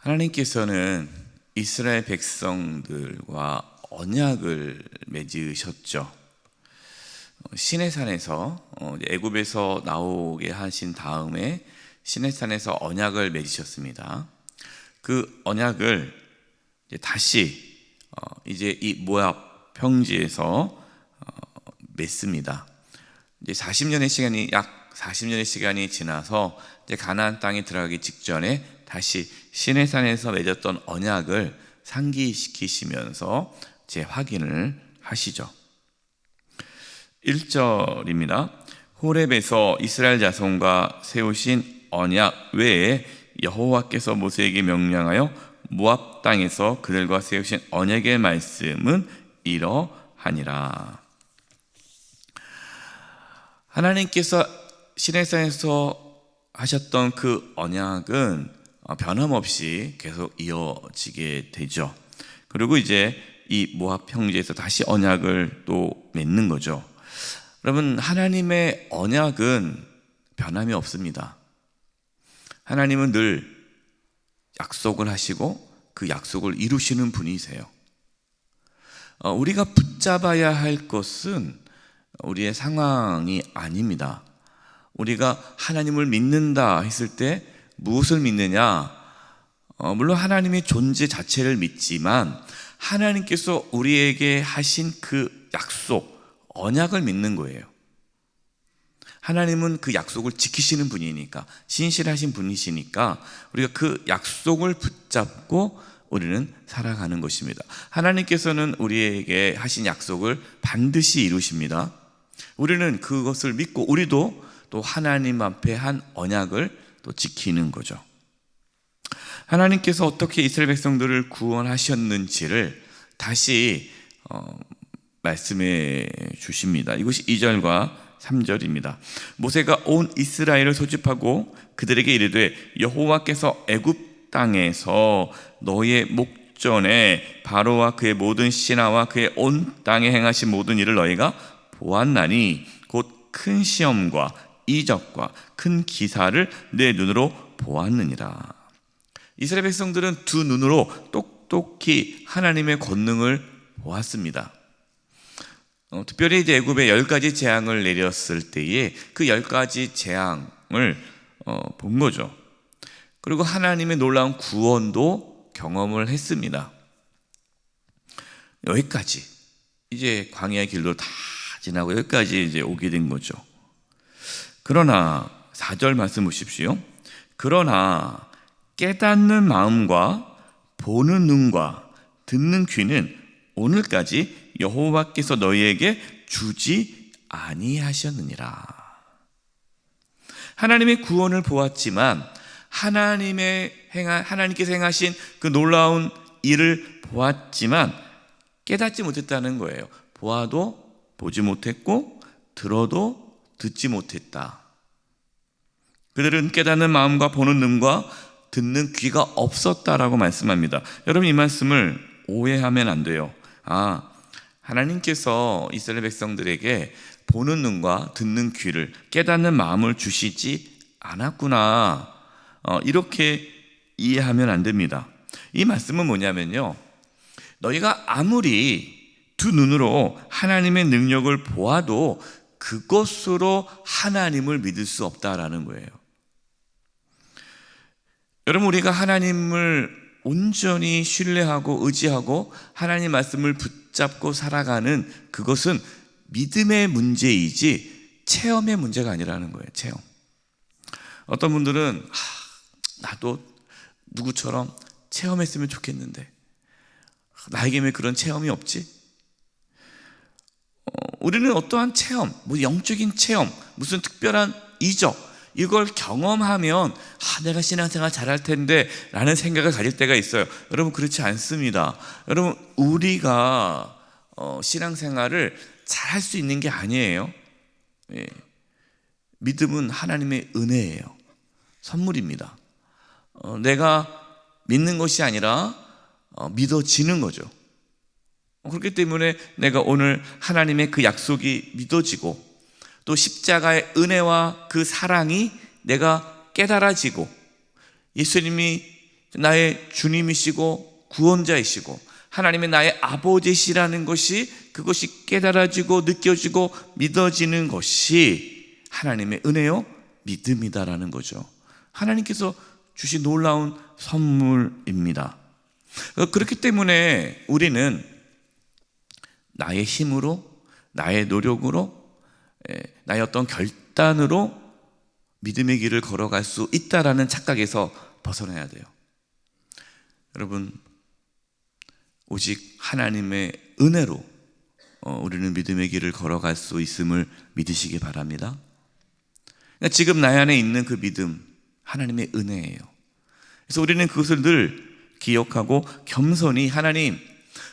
하나님께서는 이스라엘 백성들과 언약을 맺으셨죠. 시내산에서 애굽에서 나오게 하신 다음에 시내산에서 언약을 맺으셨습니다. 그 언약을 다시 이제 이 모압 평지에서 맺습니다. 이제 40년의 시간이 지나서 이제 가나안 땅에 들어가기 직전에 다시 시내산에서 맺었던 언약을 상기시키시면서 재확인을 하시죠. 1절입니다. 호렙에서 이스라엘 자손과 세우신 언약 외에 여호와께서 모세에게 명령하여 모압 땅에서 그들과 세우신 언약의 말씀은 이러하니라. 하나님께서 시내산에서 하셨던 그 언약은 변함없이 계속 이어지게 되죠. 그리고 이제 이 모압 평지에서 다시 언약을 또 맺는 거죠. 여러분, 하나님의 언약은 변함이 없습니다. 하나님은 늘 약속을 하시고 그 약속을 이루시는 분이세요. 우리가 붙잡아야 할 것은 우리의 상황이 아닙니다. 우리가 하나님을 믿는다 했을 때 무엇을 믿느냐? 물론 하나님의 존재 자체를 믿지만 하나님께서 우리에게 하신 그 약속, 언약을 믿는 거예요. 하나님은 그 약속을 지키시는 분이니까, 신실하신 분이시니까 우리가 그 약속을 붙잡고 우리는 살아가는 것입니다. 하나님께서는 우리에게 하신 약속을 반드시 이루십니다. 우리는 그것을 믿고 우리도 또 하나님 앞에 한 언약을 또 지키는 거죠. 하나님께서 어떻게 이스라엘 백성들을 구원하셨는지를 다시 말씀해 주십니다. 이것이 2절과 3절입니다. 모세가 온 이스라엘을 소집하고 그들에게 이르되 여호와께서 애굽 땅에서 너희의 목전에 바로와 그의 모든 신하와 그의 온 땅에 행하신 모든 일을 너희가 보았나니 곧 큰 시험과 이적과 큰 기사를 내 눈으로 보았느니라. 이스라엘 백성들은 두 눈으로 똑똑히 하나님의 권능을 보았습니다. 특별히 이제 애굽에 10가지 재앙을 내렸을 때에 그 10가지 재앙을 본 거죠. 그리고 하나님의 놀라운 구원도 경험을 했습니다. 여기까지 이제 광야의 길도 다 지나고 여기까지 이제 오게 된 거죠. 그러나 4절 말씀 보십시오. 그러나 깨닫는 마음과 보는 눈과 듣는 귀는 오늘까지 여호와께서 너희에게 주지 아니하셨느니라. 하나님의 구원을 보았지만 하나님께서 행하신 그 놀라운 일을 보았지만 깨닫지 못했다는 거예요. 보아도 보지 못했고 들어도 듣지 못했다. 그들은 깨닫는 마음과 보는 눈과 듣는 귀가 없었다라고 말씀합니다. 여러분, 이 말씀을 오해하면 안 돼요. 하나님께서 이스라엘 백성들에게 보는 눈과 듣는 귀를, 깨닫는 마음을 주시지 않았구나, 이렇게 이해하면 안 됩니다. 이 말씀은 뭐냐면요, 너희가 아무리 두 눈으로 하나님의 능력을 보아도 그것으로 하나님을 믿을 수 없다라는 거예요. 여러분, 우리가 하나님을 온전히 신뢰하고 의지하고 하나님 말씀을 붙잡고 살아가는 그것은 믿음의 문제이지 체험의 문제가 아니라는 거예요. 체험. 어떤 분들은 나도 누구처럼 체험했으면 좋겠는데 나에게 왜 그런 체험이 없지? 우리는 어떠한 체험, 영적인 체험, 무슨 특별한 이적, 이걸 경험하면 내가 신앙생활 잘할 텐데 라는 생각을 가질 때가 있어요. 여러분, 그렇지 않습니다. 여러분, 우리가 신앙생활을 잘할 수 있는 게 아니에요. 믿음은 하나님의 은혜예요. 선물입니다. 내가 믿는 것이 아니라 믿어지는 거죠. 그렇기 때문에 내가 오늘 하나님의 그 약속이 믿어지고 또 십자가의 은혜와 그 사랑이 내가 깨달아지고 예수님이 나의 주님이시고 구원자이시고 하나님의 나의 아버지시라는 것이, 그것이 깨달아지고 느껴지고 믿어지는 것이 하나님의 은혜요 믿음이다라는 거죠. 하나님께서 주신 놀라운 선물입니다. 그렇기 때문에 우리는 나의 힘으로, 나의 노력으로, 나의 어떤 결단으로 믿음의 길을 걸어갈 수 있다라는 착각에서 벗어나야 돼요. 여러분, 오직 하나님의 은혜로 우리는 믿음의 길을 걸어갈 수 있음을 믿으시기 바랍니다. 그러니까 지금 나의 안에 있는 그 믿음, 하나님의 은혜예요. 그래서 우리는 그것을 늘 기억하고 겸손히, 하나님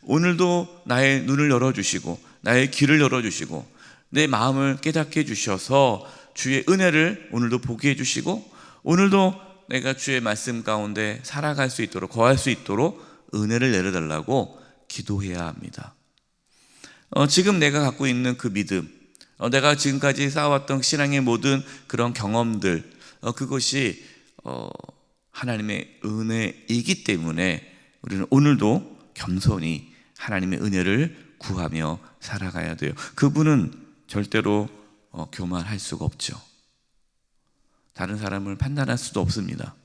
오늘도 나의 눈을 열어주시고 나의 귀를 열어주시고 내 마음을 깨닫게 해주셔서 주의 은혜를 오늘도 보게 해주시고, 오늘도 내가 주의 말씀 가운데 살아갈 수 있도록, 거할 수 있도록 은혜를 내려달라고 기도해야 합니다. 지금 내가 갖고 있는 그 믿음, 내가 지금까지 쌓아왔던 신앙의 모든 그런 경험들, 그것이 하나님의 은혜이기 때문에 우리는 오늘도 겸손히 하나님의 은혜를 구하며 살아가야 돼요. 그분은 절대로 교만할 수가 없죠. 다른 사람을 판단할 수도 없습니다.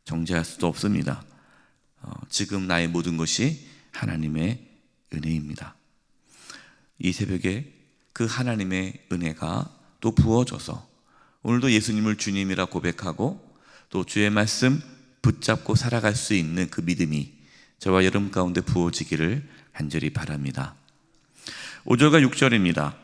정죄할 수도 없습니다. 지금 나의 모든 것이 하나님의 은혜입니다. 이 새벽에 그 하나님의 은혜가 또 부어져서 오늘도 예수님을 주님이라 고백하고 또 주의 말씀 붙잡고 살아갈 수 있는 그 믿음이 저와 여러분 가운데 부어지기를 간절히 바랍니다. 5절과 6절입니다.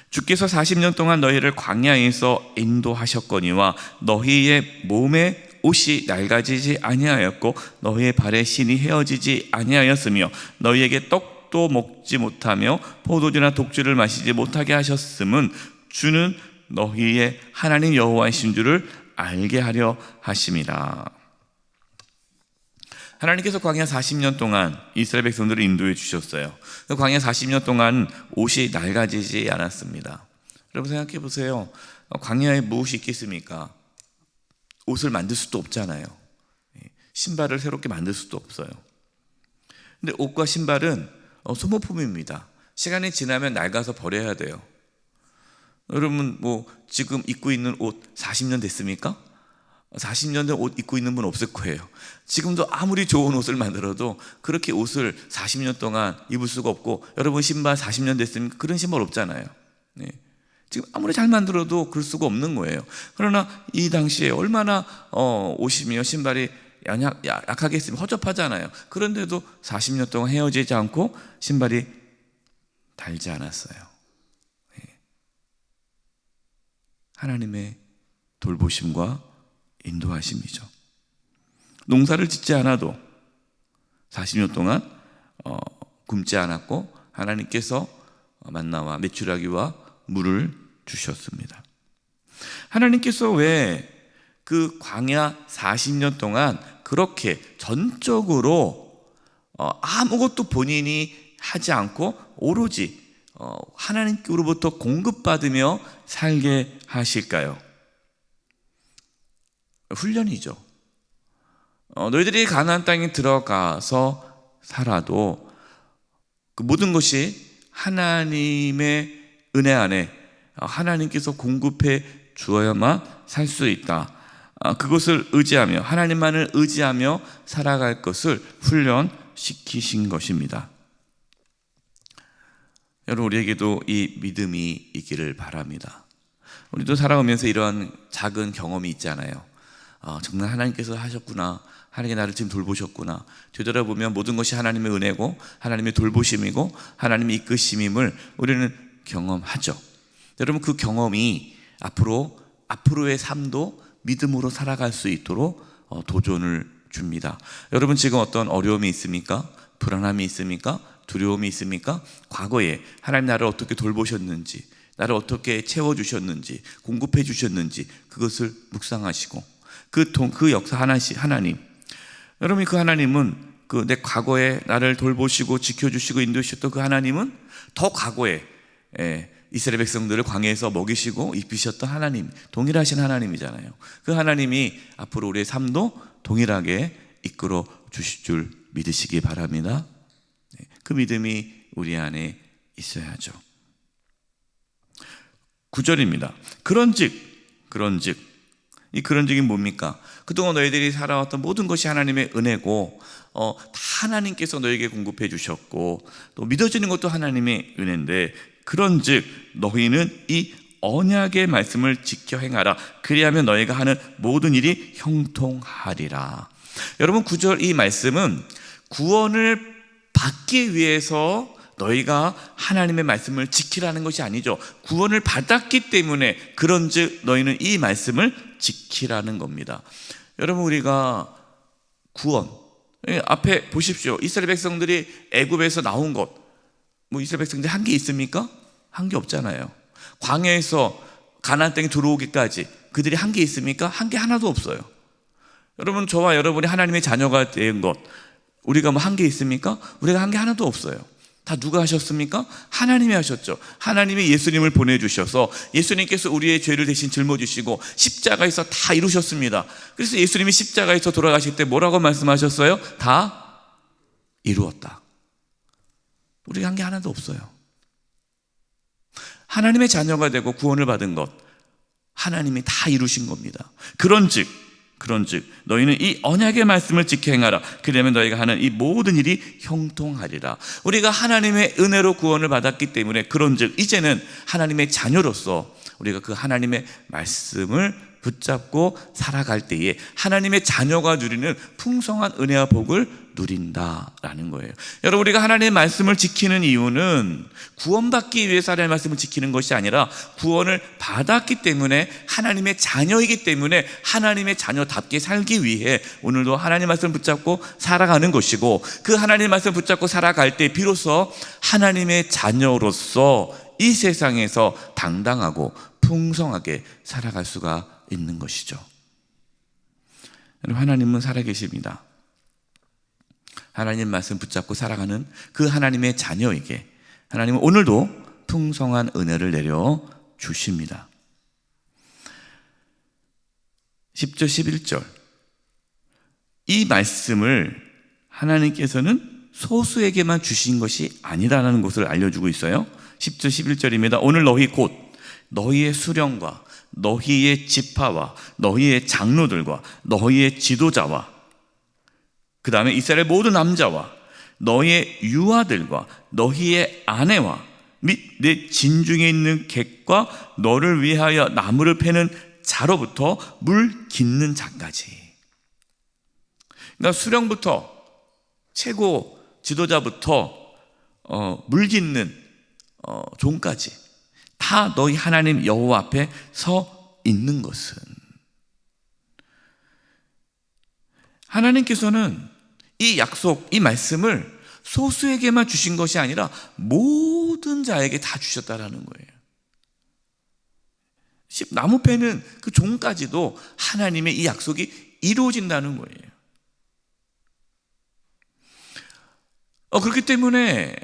주께서 40년 동안 너희를 광야에서 인도하셨거니와 너희의 몸에 옷이 낡아지지 아니하였고 너희의 발에 신이 헤어지지 아니하였으며 너희에게 떡도 먹지 못하며 포도주나 독주를 마시지 못하게 하셨음은 주는 너희의 하나님 여호와이신 줄을 알게 하려 하심이라. 하나님께서 광야 40년 동안 이스라엘 백성들을 인도해 주셨어요. 그 광야 40년 동안 옷이 낡아지지 않았습니다. 여러분 생각해 보세요. 광야에 무엇이 있겠습니까? 옷을 만들 수도 없잖아요. 신발을 새롭게 만들 수도 없어요. 근데 옷과 신발은 소모품입니다. 시간이 지나면 낡아서 버려야 돼요. 여러분 지금 입고 있는 옷 40년 됐습니까? 40년 된 옷 입고 있는 분 없을 거예요. 지금도 아무리 좋은 옷을 만들어도 그렇게 옷을 40년 동안 입을 수가 없고, 여러분 신발 40년 됐습니까? 그런 신발 없잖아요. 네. 지금 아무리 잘 만들어도 그럴 수가 없는 거예요. 그러나 이 당시에 얼마나 옷이며 신발이 약하게 있으면 허접하잖아요. 그런데도 40년 동안 헤어지지 않고 신발이 닳지 않았어요. 네. 하나님의 돌보심과 인도하심이죠. 농사를 짓지 않아도 40년 동안 굶지 않았고 하나님께서 만나와 메추라기와 물을 주셨습니다. 하나님께서 왜 그 광야 40년 동안 그렇게 전적으로 아무것도 본인이 하지 않고 오로지 하나님께로부터 공급받으며 살게 하실까요? 훈련이죠. 너희들이 가나안 땅에 들어가서 살아도 그 모든 것이 하나님의 은혜 안에 하나님께서 공급해 주어야만 살 수 있다. 그것을 의지하며, 하나님만을 의지하며 살아갈 것을 훈련시키신 것입니다. 여러분, 우리에게도 이 믿음이 있기를 바랍니다. 우리도 살아오면서 이러한 작은 경험이 있잖아요. 정말 하나님께서 하셨구나, 하나님이 나를 지금 돌보셨구나, 되돌아보면 모든 것이 하나님의 은혜고 하나님의 돌보심이고 하나님의 이끄심임을 우리는 경험하죠. 여러분, 그 경험이 앞으로의 삶도 믿음으로 살아갈 수 있도록 도전을 줍니다. 여러분, 지금 어떤 어려움이 있습니까? 불안함이 있습니까? 두려움이 있습니까? 과거에 하나님 나를 어떻게 돌보셨는지, 나를 어떻게 채워주셨는지, 공급해 주셨는지 그것을 묵상하시고 그 역사 하나님, 여러분, 그 하나님은 내 과거에 나를 돌보시고 지켜주시고 인도하셨던 그 하나님은 더 과거에 이스라엘 백성들을 광야에서 먹이시고 입히셨던 하나님, 동일하신 하나님이잖아요. 그 하나님이 앞으로 우리의 삶도 동일하게 이끌어 주실 줄 믿으시기 바랍니다. 그 믿음이 우리 안에 있어야죠. 9절입니다. 그런즉 이 그런즉이 뭡니까? 그동안 너희들이 살아왔던 모든 것이 하나님의 은혜고 다 하나님께서 너에게 공급해 주셨고 또 믿어지는 것도 하나님의 은혜인데, 그런즉 너희는 이 언약의 말씀을 지켜 행하라. 그리하면 너희가 하는 모든 일이 형통하리라. 여러분, 9절 이 말씀은 구원을 받기 위해서 너희가 하나님의 말씀을 지키라는 것이 아니죠. 구원을 받았기 때문에 그런즉 너희는 이 말씀을 지키라는 겁니다. 여러분, 우리가 구원, 앞에 보십시오. 이스라엘 백성들이 애굽에서 나온 것, 이스라엘 백성들이 한 게 있습니까? 한 게 없잖아요. 광야에서 가나안 땅에 들어오기까지 그들이 한 게 있습니까? 한 게 하나도 없어요. 여러분, 저와 여러분이 하나님의 자녀가 된 것, 우리가 한 게 있습니까? 우리가 한 게 하나도 없어요. 다 누가 하셨습니까? 하나님이 하셨죠. 하나님이 예수님을 보내주셔서 예수님께서 우리의 죄를 대신 짊어지시고 십자가에서 다 이루셨습니다. 그래서 예수님이 십자가에서 돌아가실 때 뭐라고 말씀하셨어요? 다 이루었다. 우리가 한 게 하나도 없어요. 하나님의 자녀가 되고 구원을 받은 것, 하나님이 다 이루신 겁니다. 그런즉 너희는 이 언약의 말씀을 지켜 행하라. 그러면 너희가 하는 이 모든 일이 형통하리라. 우리가 하나님의 은혜로 구원을 받았기 때문에 그런즉 이제는 하나님의 자녀로서 우리가 그 하나님의 말씀을 붙잡고 살아갈 때에 하나님의 자녀가 누리는 풍성한 은혜와 복을 누린다라는 거예요. 여러분, 우리가 하나님의 말씀을 지키는 이유는 구원받기 위해서 하나님의 말씀을 지키는 것이 아니라 구원을 받았기 때문에 하나님의 자녀이기 때문에 하나님의 자녀답게 살기 위해 오늘도 하나님의 말씀을 붙잡고 살아가는 것이고, 그 하나님의 말씀을 붙잡고 살아갈 때 비로소 하나님의 자녀로서 이 세상에서 당당하고 풍성하게 살아갈 수가 있는 것이죠. 여러분, 하나님은 살아계십니다. 하나님 말씀 붙잡고 살아가는 그 하나님의 자녀에게 하나님은 오늘도 풍성한 은혜를 내려 주십니다. 10절 11절 이 말씀을 하나님께서는 소수에게만 주신 것이 아니라는 것을 알려주고 있어요. 10절 11절입니다. 오늘 너희 곧 너희의 수령과 너희의 지파와 너희의 장로들과 너희의 지도자와 그 다음에 이스라엘 모든 남자와 너희의 유아들과 너희의 아내와 및 내 진중에 있는 객과 너를 위하여 나무를 패는 자로부터 물 깃는 자까지. 그러니까 수령부터 최고 지도자부터 물 깃는 종까지 다 너희 하나님 여호와 앞에 서 있는 것은, 하나님께서는 이 약속, 이 말씀을 소수에게만 주신 것이 아니라 모든 자에게 다 주셨다라는 거예요. 나무 패는 그 종까지도 하나님의 이 약속이 이루어진다는 거예요. 그렇기 때문에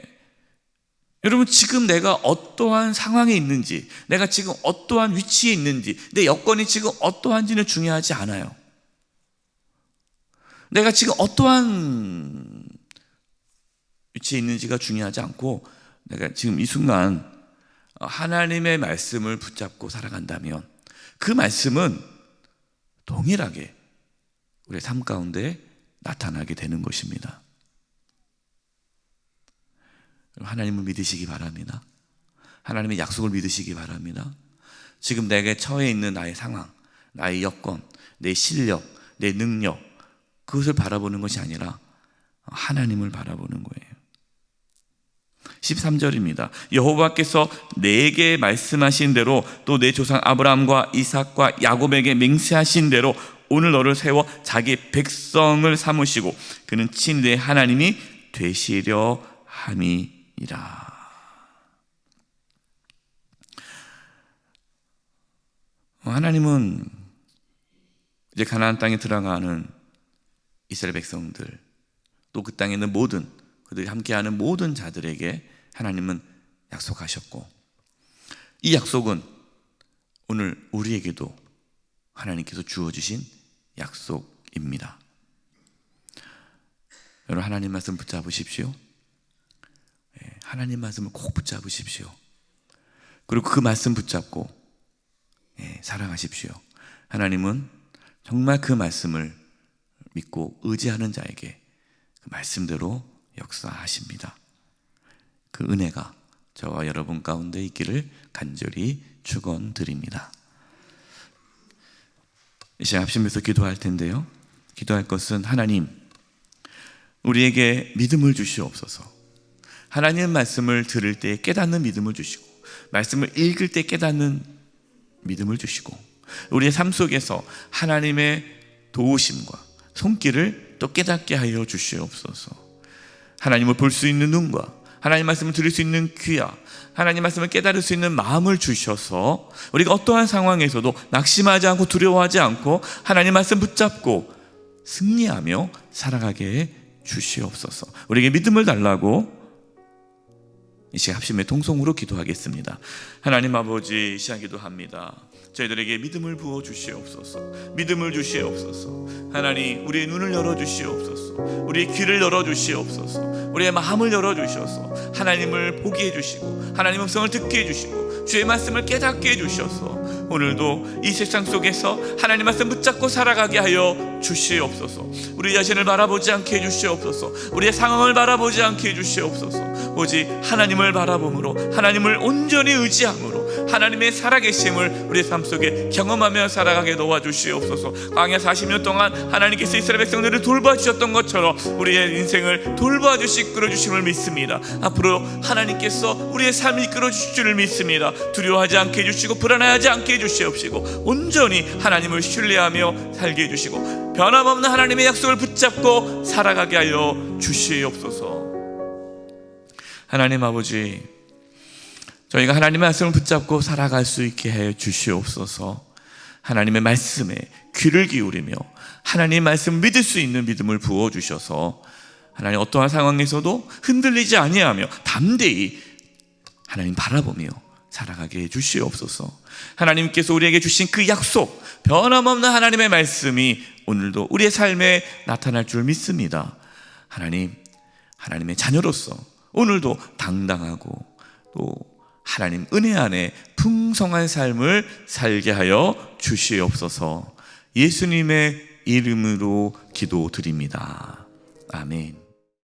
여러분, 지금 내가 어떠한 상황에 있는지, 내가 지금 어떠한 위치에 있는지, 내 여건이 지금 어떠한지는 중요하지 않아요. 내가 지금 어떠한 위치에 있는지가 중요하지 않고, 내가 지금 이 순간 하나님의 말씀을 붙잡고 살아간다면 그 말씀은 동일하게 우리의 삶 가운데 나타나게 되는 것입니다. 하나님을 믿으시기 바랍니다. 하나님의 약속을 믿으시기 바랍니다. 지금 내게 처해 있는 나의 상황, 나의 여건, 내 실력, 내 능력, 그것을 바라보는 것이 아니라 하나님을 바라보는 거예요. 13절입니다. 여호와께서 내게 말씀하신 대로 또 내 조상 아브라함과 이삭과 야곱에게 맹세하신 대로 오늘 너를 세워 자기 백성을 삼으시고 그는 친히 내 하나님이 되시려 함이라. 하나님은 이제 가나안 땅에 들어가는 이스라엘 백성들, 또 그 땅에 있는 모든 그들이 함께하는 모든 자들에게 하나님은 약속하셨고, 이 약속은 오늘 우리에게도 하나님께서 주어주신 약속입니다. 여러분, 하나님 말씀 붙잡으십시오. 하나님 말씀을 꼭 붙잡으십시오. 그리고 그 말씀 붙잡고 사랑하십시오. 하나님은 정말 그 말씀을 믿고 의지하는 자에게 그 말씀대로 역사하십니다. 그 은혜가 저와 여러분 가운데 있기를 간절히 축원드립니다. 이 시간 합심해서 기도할 텐데요, 기도할 것은 하나님, 우리에게 믿음을 주시옵소서. 하나님의 말씀을 들을 때 깨닫는 믿음을 주시고, 말씀을 읽을 때 깨닫는 믿음을 주시고, 우리의 삶 속에서 하나님의 도우심과 손길을 또 깨닫게 하여 주시옵소서. 하나님을 볼 수 있는 눈과 하나님 말씀을 들을 수 있는 귀와 하나님 말씀을 깨달을 수 있는 마음을 주셔서 우리가 어떠한 상황에서도 낙심하지 않고 두려워하지 않고 하나님 말씀 붙잡고 승리하며 살아가게 해 주시옵소서. 우리에게 믿음을 달라고 이 시간 합심의 통성으로 기도하겠습니다. 하나님 아버지, 이 시간 기도합니다. 저희들에게 믿음을 부어 주시옵소서. 믿음을 주시옵소서. 하나님, 우리의 눈을 열어 주시옵소서. 우리의 귀를 열어 주시옵소서. 우리의 마음을 열어 주셔서 하나님을 보게 해 주시고 하나님의 음성을 듣게 해 주시고 주의 말씀을 깨닫게 해 주셔서 오늘도 이 세상 속에서 하나님 말씀 붙잡고 살아가게 하여 주시옵소서. 우리 자신을 바라보지 않게 해 주시옵소서. 우리의 상황을 바라보지 않게 해 주시옵소서. 오직 하나님을 바라봄으로, 하나님을 온전히 의지함으로 하나님의 살아계심을 우리의 삶 속에 경험하며 살아가게 도와주시옵소서. 광야 40년 동안 하나님께서 이스라엘 백성들을 돌봐주셨던 것처럼 우리의 인생을 돌봐주시 이끌어주심을 믿습니다. 앞으로 하나님께서 우리의 삶을 이끌어주실 줄을 믿습니다. 두려워하지 않게 해주시고 불안하지 않게 해주시옵시고 온전히 하나님을 신뢰하며 살게 해주시고 변함없는 하나님의 약속을 붙잡고 살아가게 하여 주시옵소서. 하나님 아버지, 저희가 하나님의 말씀을 붙잡고 살아갈 수 있게 해 주시옵소서. 하나님의 말씀에 귀를 기울이며 하나님의 말씀을 믿을 수 있는 믿음을 부어주셔서 하나님 어떠한 상황에서도 흔들리지 아니하며 담대히 하나님 바라보며 살아가게 해 주시옵소서. 하나님께서 우리에게 주신 그 약속, 변함없는 하나님의 말씀이 오늘도 우리의 삶에 나타날 줄 믿습니다. 하나님, 하나님의 자녀로서 오늘도 당당하고 또 하나님 은혜 안에 풍성한 삶을 살게 하여 주시옵소서. 예수님의 이름으로 기도드립니다. 아멘.